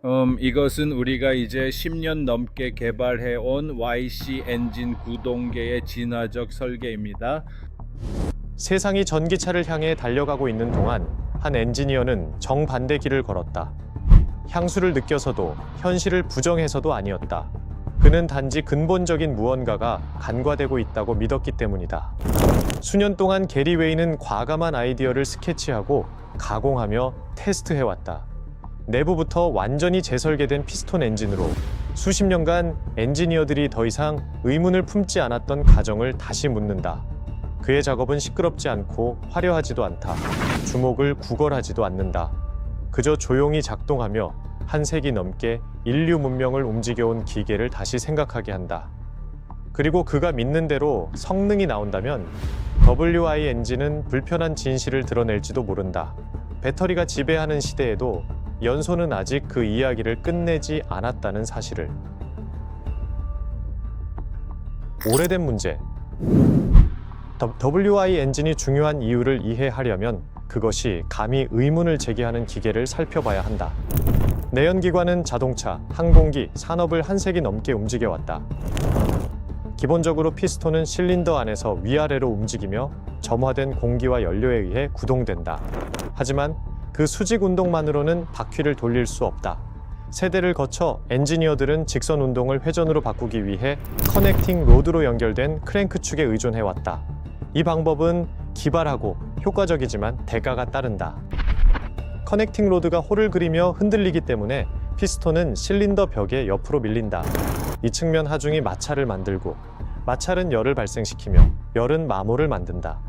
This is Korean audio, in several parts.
이것은 우리가 이제 10년 넘게 개발해온 YC 엔진 구동계의 진화적 설계입니다. 세상이 전기차를 향해 달려가고 있는 동안 한 엔지니어는 정반대 길을 걸었다. 향수를 느껴서도 현실을 부정해서도 아니었다. 그는 단지 근본적인 무언가가 간과되고 있다고 믿었기 때문이다. 수년 동안 게리 웨이는 과감한 아이디어를 스케치하고 가공하며 테스트해왔다. 내부부터 완전히 재설계된 피스톤 엔진으로 수십 년간 엔지니어들이 더 이상 의문을 품지 않았던 가정을 다시 묻는다. 그의 작업은 시끄럽지 않고 화려하지도 않다. 주목을 구걸하지도 않는다. 그저 조용히 작동하며 한 세기 넘게 인류 문명을 움직여온 기계를 다시 생각하게 한다. 그리고 그가 믿는 대로 성능이 나온다면 WI 엔진은 불편한 진실을 드러낼지도 모른다. 배터리가 지배하는 시대에도 연소는 아직 그 이야기를 끝내지 않았다는 사실을. 오래된 문제. WI 엔진이 중요한 이유를 이해하려면 그것이 감히 의문을 제기하는 기계를 살펴봐야 한다. 내연기관은 자동차, 항공기, 산업을 한 세기 넘게 움직여왔다. 기본적으로 피스톤은 실린더 안에서 위아래로 움직이며 점화된 공기와 연료에 의해 구동된다. 하지만 그 수직 운동만으로는 바퀴를 돌릴 수 없다. 세대를 거쳐 엔지니어들은 직선 운동을 회전으로 바꾸기 위해 커넥팅 로드로 연결된 크랭크축에 의존해왔다. 이 방법은 기발하고 효과적이지만 대가가 따른다. 커넥팅 로드가 홀을 그리며 흔들리기 때문에 피스톤은 실린더 벽에 옆으로 밀린다. 이 측면 하중이 마찰을 만들고 마찰은 열을 발생시키며 열은 마모를 만든다.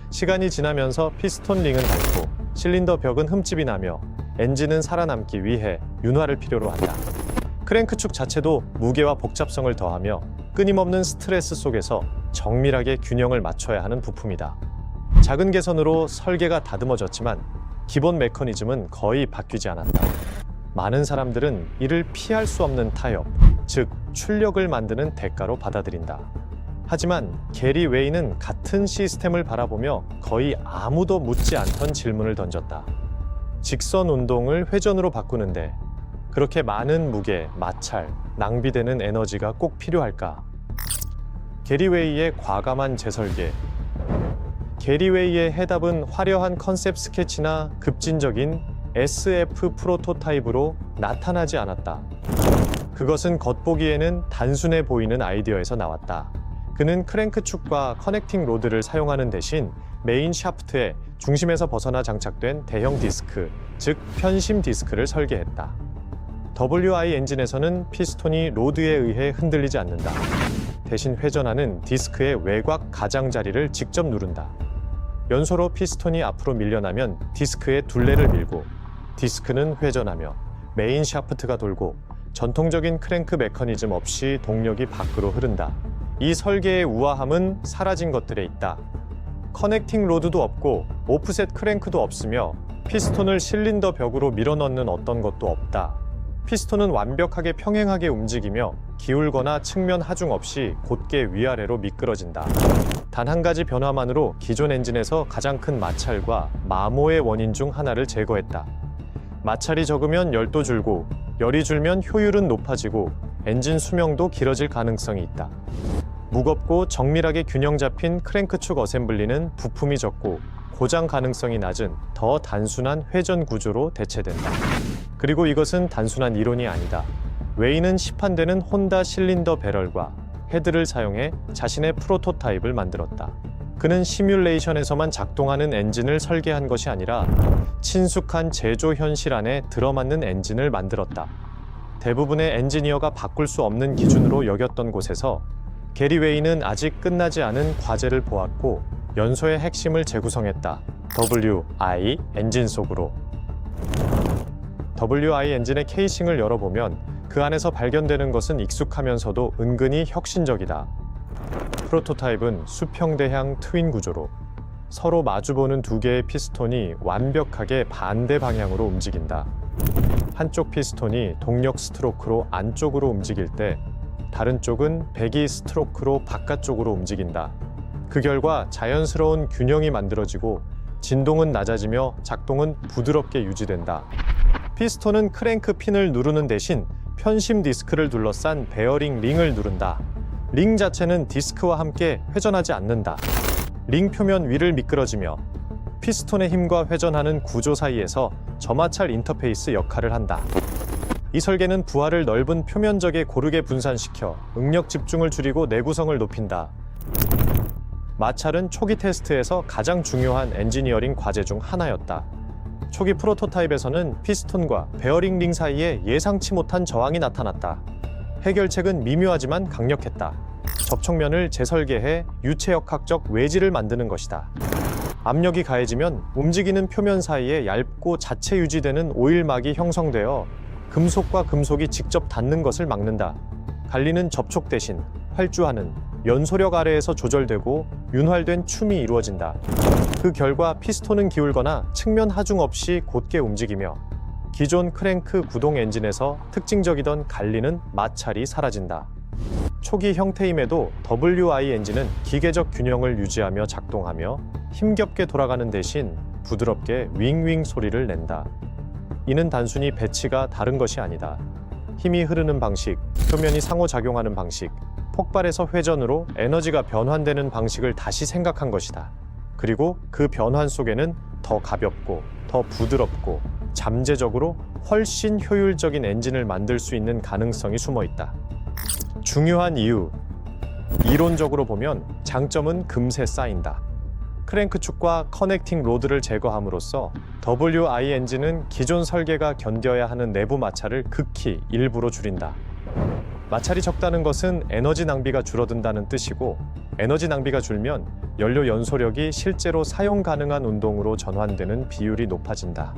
시간이 지나면서 피스톤 링은 닳고 실린더 벽은 흠집이 나며 엔진은 살아남기 위해 윤활을 필요로 한다. 크랭크축 자체도 무게와 복잡성을 더하며 끊임없는 스트레스 속에서 정밀하게 균형을 맞춰야 하는 부품이다. 작은 개선으로 설계가 다듬어졌지만 기본 메커니즘은 거의 바뀌지 않았다. 많은 사람들은 이를 피할 수 없는 타협, 즉 출력을 만드는 대가로 받아들인다. 하지만 게리 웨이는 같은 시스템을 바라보며 거의 아무도 묻지 않던 질문을 던졌다. 직선 운동을 회전으로 바꾸는데 그렇게 많은 무게, 마찰, 낭비되는 에너지가 꼭 필요할까? 게리 웨이의 과감한 재설계. 게리 웨이의 해답은 화려한 컨셉 스케치나 급진적인 SF 프로토타입으로 나타나지 않았다. 그것은 겉보기에는 단순해 보이는 아이디어에서 나왔다. 그는 크랭크축과 커넥팅 로드를 사용하는 대신 메인 샤프트에 중심에서 벗어나 장착된 대형 디스크, 즉 편심 디스크를 설계했다. WI 엔진에서는 피스톤이 로드에 의해 흔들리지 않는다. 대신 회전하는 디스크의 외곽 가장자리를 직접 누른다. 연소로 피스톤이 앞으로 밀려나면 디스크의 둘레를 밀고 디스크는 회전하며 메인 샤프트가 돌고 전통적인 크랭크 메커니즘 없이 동력이 밖으로 흐른다. 이 설계의 우아함은 사라진 것들에 있다. 커넥팅 로드도 없고 오프셋 크랭크도 없으며 피스톤을 실린더 벽으로 밀어넣는 어떤 것도 없다. 피스톤은 완벽하게 평행하게 움직이며 기울거나 측면 하중 없이 곧게 위아래로 미끄러진다. 단 한 가지 변화만으로 기존 엔진에서 가장 큰 마찰과 마모의 원인 중 하나를 제거했다. 마찰이 적으면 열도 줄고 열이 줄면 효율은 높아지고 엔진 수명도 길어질 가능성이 있다. 무겁고 정밀하게 균형 잡힌 크랭크축 어셈블리는 부품이 적고 고장 가능성이 낮은 더 단순한 회전 구조로 대체된다. 그리고 이것은 단순한 이론이 아니다. 웨이는 시판되는 혼다 실린더 배럴과 헤드를 사용해 자신의 프로토타입을 만들었다. 그는 시뮬레이션에서만 작동하는 엔진을 설계한 것이 아니라 친숙한 제조 현실 안에 들어맞는 엔진을 만들었다. 대부분의 엔지니어가 바꿀 수 없는 기준으로 여겼던 곳에서 게리 웨이는 아직 끝나지 않은 과제를 보았고 연소의 핵심을 재구성했다. WI 엔진 속으로. WI 엔진의 케이싱을 열어보면 그 안에서 발견되는 것은 익숙하면서도 은근히 혁신적이다. 프로토타입은 수평대향 트윈 구조로 서로 마주보는 두 개의 피스톤이 완벽하게 반대 방향으로 움직인다. 한쪽 피스톤이 동력 스트로크로 안쪽으로 움직일 때 다른 쪽은 배기 스트로크로 바깥쪽으로 움직인다. 그 결과 자연스러운 균형이 만들어지고 진동은 낮아지며 작동은 부드럽게 유지된다. 피스톤은 크랭크 핀을 누르는 대신 편심 디스크를 둘러싼 베어링 링을 누른다. 링 자체는 디스크와 함께 회전하지 않는다. 링 표면 위를 미끄러지며 피스톤의 힘과 회전하는 구조 사이에서 점화찰 인터페이스 역할을 한다. 이 설계는 부하를 넓은 표면적에 고르게 분산시켜 응력 집중을 줄이고 내구성을 높인다. 마찰은 초기 테스트에서 가장 중요한 엔지니어링 과제 중 하나였다. 초기 프로토타입에서는 피스톤과 베어링 링 사이에 예상치 못한 저항이 나타났다. 해결책은 미묘하지만 강력했다. 접촉면을 재설계해 유체역학적 외지를 만드는 것이다. 압력이 가해지면 움직이는 표면 사이에 얇고 자체 유지되는 오일막이 형성되어 금속과 금속이 직접 닿는 것을 막는다. 갈리는 접촉 대신 활주하는 연소력 아래에서 조절되고 윤활된 춤이 이루어진다. 그 결과 피스톤은 기울거나 측면 하중 없이 곧게 움직이며 기존 크랭크 구동 엔진에서 특징적이던 갈리는 마찰이 사라진다. 초기 형태임에도 WI 엔진은 기계적 균형을 유지하며 작동하며 힘겹게 돌아가는 대신 부드럽게 윙윙 소리를 낸다. 이는 단순히 배치가 다른 것이 아니다. 힘이 흐르는 방식, 표면이 상호작용하는 방식, 폭발에서 회전으로 에너지가 변환되는 방식을 다시 생각한 것이다. 그리고 그 변환 속에는 더 가볍고, 더 부드럽고, 잠재적으로 훨씬 효율적인 엔진을 만들 수 있는 가능성이 숨어 있다. 중요한 이유. 이론적으로 보면 장점은 금세 쌓인다. 크랭크 축과 커넥팅 로드를 제거함으로써 WI 엔진은 기존 설계가 견뎌야 하는 내부 마찰을 극히 일부러 줄인다. 마찰이 적다는 것은 에너지 낭비가 줄어든다는 뜻이고, 에너지 낭비가 줄면 연료 연소력이 실제로 사용 가능한 운동으로 전환되는 비율이 높아진다.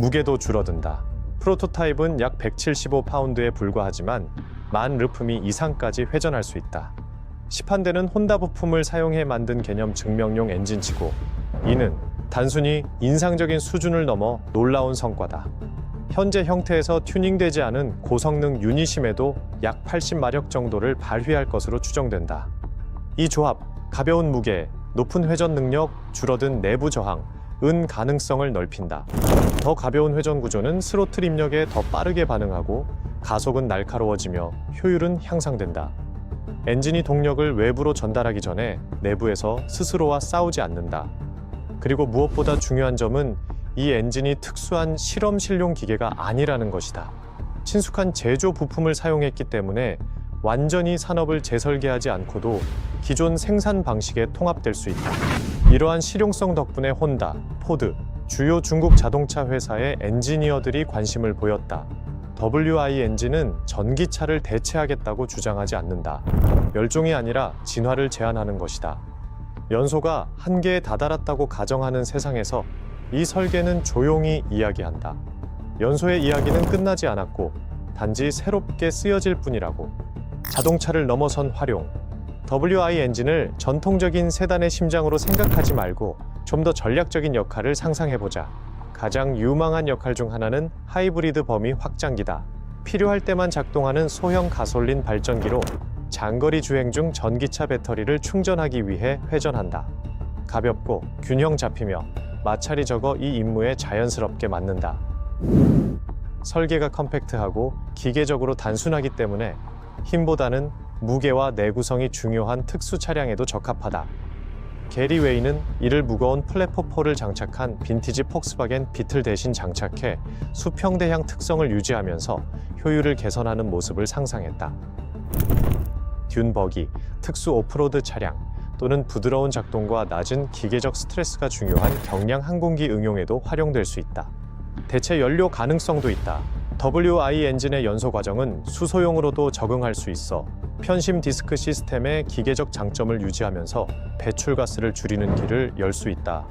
무게도 줄어든다. 프로토타입은 약 175파운드에 불과하지만 10,000르프미 이상까지 회전할 수 있다. 시판되는 혼다 부품을 사용해 만든 개념 증명용 엔진치고, 이는 단순히 인상적인 수준을 넘어 놀라운 성과다. 현재 형태에서 튜닝되지 않은 고성능 유니심에도 약 80마력 정도를 발휘할 것으로 추정된다. 이 조합, 가벼운 무게, 높은 회전 능력, 줄어든 내부 저항, 은 가능성을 넓힌다. 더 가벼운 회전 구조는 스로틀 입력에 더 빠르게 반응하고 가속은 날카로워지며 효율은 향상된다. 엔진이 동력을 외부로 전달하기 전에 내부에서 스스로와 싸우지 않는다. 그리고 무엇보다 중요한 점은 이 엔진이 특수한 실험실용 기계가 아니라는 것이다. 친숙한 제조 부품을 사용했기 때문에 완전히 산업을 재설계하지 않고도 기존 생산 방식에 통합될 수 있다. 이러한 실용성 덕분에 혼다, 포드, 주요 중국 자동차 회사의 엔지니어들이 관심을 보였다. WI 엔진은 전기차를 대체하겠다고 주장하지 않는다. 멸종이 아니라 진화를 제한하는 것이다. 연소가 한계에 다다랐다고 가정하는 세상에서 이 설계는 조용히 이야기한다. 연소의 이야기는 끝나지 않았고 단지 새롭게 쓰여질 뿐이라고. 자동차를 넘어선 활용. WI 엔진을 전통적인 세단의 심장으로 생각하지 말고 좀 더 전략적인 역할을 상상해보자. 가장 유망한 역할 중 하나는 하이브리드 범위 확장기다. 필요할 때만 작동하는 소형 가솔린 발전기로 장거리 주행 중 전기차 배터리를 충전하기 위해 회전한다. 가볍고 균형 잡히며 마찰이 적어 이 임무에 자연스럽게 맞는다. 설계가 컴팩트하고 기계적으로 단순하기 때문에 힘보다는 무게와 내구성이 중요한 특수 차량에도 적합하다. 게리 웨이는 이를 무거운 플랫포포를 장착한 빈티지 폭스바겐 비틀 대신 장착해 수평대향 특성을 유지하면서 효율을 개선하는 모습을 상상했다. 듄 버기, 특수 오프로드 차량 또는 부드러운 작동과 낮은 기계적 스트레스가 중요한 경량 항공기 응용에도 활용될 수 있다. 대체 연료 가능성도 있다. WI 엔진의 연소 과정은 수소용으로도 적응할 수 있어 편심 디스크 시스템의 기계적 장점을 유지하면서 배출가스를 줄이는 길을 열 수 있다.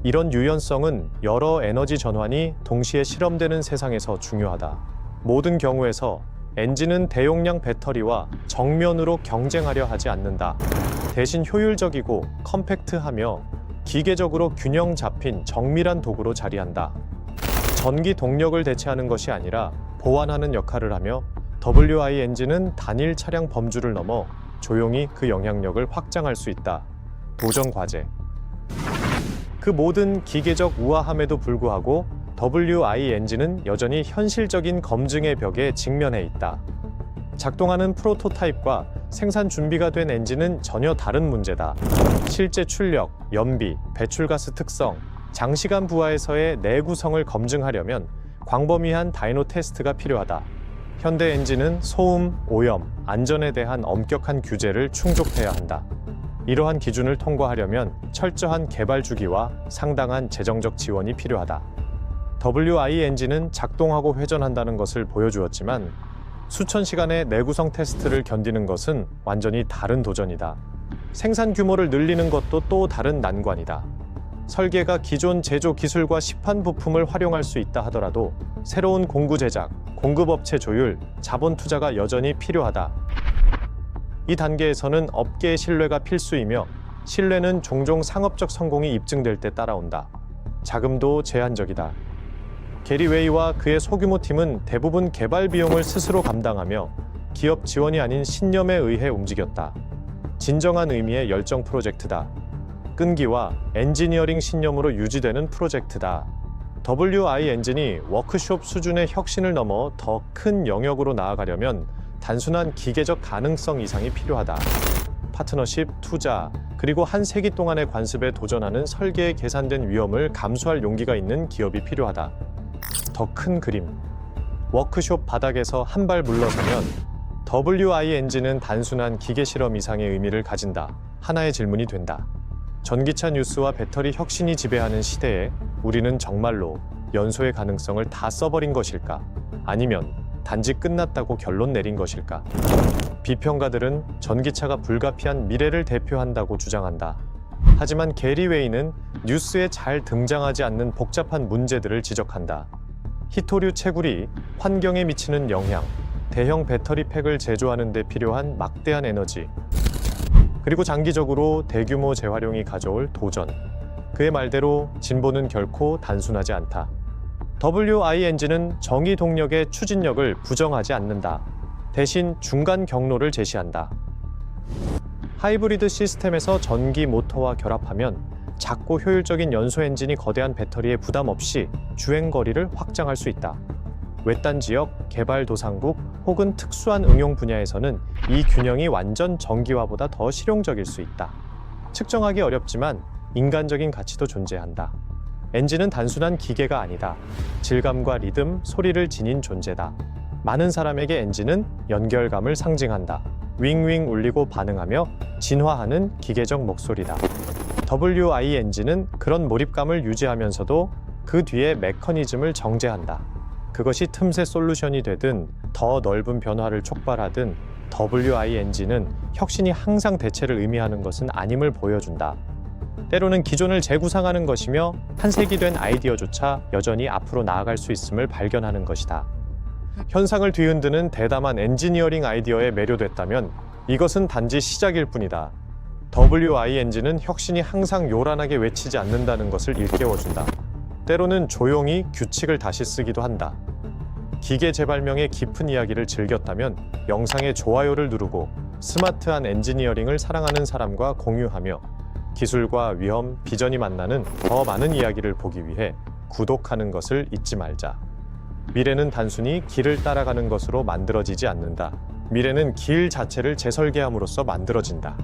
이런 유연성은 여러 에너지 전환이 동시에 실험되는 세상에서 중요하다. 모든 경우에서 엔진은 대용량 배터리와 정면으로 경쟁하려 하지 않는다. 대신 효율적이고 컴팩트하며 기계적으로 균형 잡힌 정밀한 도구로 자리한다. 전기 동력을 대체하는 것이 아니라 보완하는 역할을 하며 WI 엔진은 단일 차량 범주를 넘어 조용히 그 영향력을 확장할 수 있다. 도전 과제. 그 모든 기계적 우아함에도 불구하고 WI 엔진은 여전히 현실적인 검증의 벽에 직면해 있다. 작동하는 프로토타입과 생산 준비가 된 엔진은 전혀 다른 문제다. 실제 출력, 연비, 배출가스 특성, 장시간 부하에서의 내구성을 검증하려면 광범위한 다이노 테스트가 필요하다. 현대 엔진은 소음, 오염, 안전에 대한 엄격한 규제를 충족해야 한다. 이러한 기준을 통과하려면 철저한 개발 주기와 상당한 재정적 지원이 필요하다. WI 엔진은 작동하고 회전한다는 것을 보여주었지만 수천 시간의 내구성 테스트를 견디는 것은 완전히 다른 도전이다. 생산 규모를 늘리는 것도 또 다른 난관이다. 설계가 기존 제조 기술과 시판 부품을 활용할 수 있다 하더라도 새로운 공구 제작, 공급업체 조율, 자본 투자가 여전히 필요하다. 이 단계에서는 업계의 신뢰가 필수이며 신뢰는 종종 상업적 성공이 입증될 때 따라온다. 자금도 제한적이다. 게리 웨이와 그의 소규모 팀은 대부분 개발 비용을 스스로 감당하며 기업 지원이 아닌 신념에 의해 움직였다. 진정한 의미의 열정 프로젝트다. 끈기와 엔지니어링 신념으로 유지되는 프로젝트다. WI 엔진이 워크숍 수준의 혁신을 넘어 더 큰 영역으로 나아가려면 단순한 기계적 가능성 이상이 필요하다. 파트너십, 투자, 그리고 한 세기 동안의 관습에 도전하는 설계에 계산된 위험을 감수할 용기가 있는 기업이 필요하다. 더 큰 그림. 워크숍 바닥에서 한 발 물러서면 WI 엔진은 단순한 기계 실험 이상의 의미를 가진다. 하나의 질문이 된다. 전기차 뉴스와 배터리 혁신이 지배하는 시대에 우리는 정말로 연소의 가능성을 다 써버린 것일까? 아니면 단지 끝났다고 결론 내린 것일까? 비평가들은 전기차가 불가피한 미래를 대표한다고 주장한다. 하지만 게리 웨이는 뉴스에 잘 등장하지 않는 복잡한 문제들을 지적한다. 히토류 채굴이 환경에 미치는 영향, 대형 배터리 팩을 제조하는 데 필요한 막대한 에너지, 그리고 장기적으로 대규모 재활용이 가져올 도전. 그의 말대로 진보는 결코 단순하지 않다. WI 엔진은 정의 동력의 추진력을 부정하지 않는다. 대신 중간 경로를 제시한다. 하이브리드 시스템에서 전기 모터와 결합하면 작고 효율적인 연소 엔진이 거대한 배터리에 부담 없이 주행 거리를 확장할 수 있다. 외딴 지역, 개발도상국 혹은 특수한 응용 분야에서는 이 균형이 완전 전기화보다 더 실용적일 수 있다. 측정하기 어렵지만 인간적인 가치도 존재한다. 엔진은 단순한 기계가 아니다. 질감과 리듬, 소리를 지닌 존재다. 많은 사람에게 엔진은 연결감을 상징한다. 윙윙 울리고 반응하며 진화하는 기계적 목소리다. WI 엔진은 그런 몰입감을 유지하면서도 그 뒤에 메커니즘을 정제한다. 그것이 틈새 솔루션이 되든 더 넓은 변화를 촉발하든 WI 엔진은 혁신이 항상 대체를 의미하는 것은 아님을 보여준다. 때로는 기존을 재구상하는 것이며 한 세기 된 아이디어조차 여전히 앞으로 나아갈 수 있음을 발견하는 것이다. 현상을 뒤흔드는 대담한 엔지니어링 아이디어에 매료됐다면 이것은 단지 시작일 뿐이다. WI 엔진은 혁신이 항상 요란하게 외치지 않는다는 것을 일깨워준다. 때로는 조용히 규칙을 다시 쓰기도 한다. 기계 재발명의 깊은 이야기를 즐겼다면 영상의 좋아요를 누르고 스마트한 엔지니어링을 사랑하는 사람과 공유하며 기술과 위험, 비전이 만나는 더 많은 이야기를 보기 위해 구독하는 것을 잊지 말자. 미래는 단순히 길을 따라가는 것으로 만들어지지 않는다. 미래는 길 자체를 재설계함으로써 만들어진다.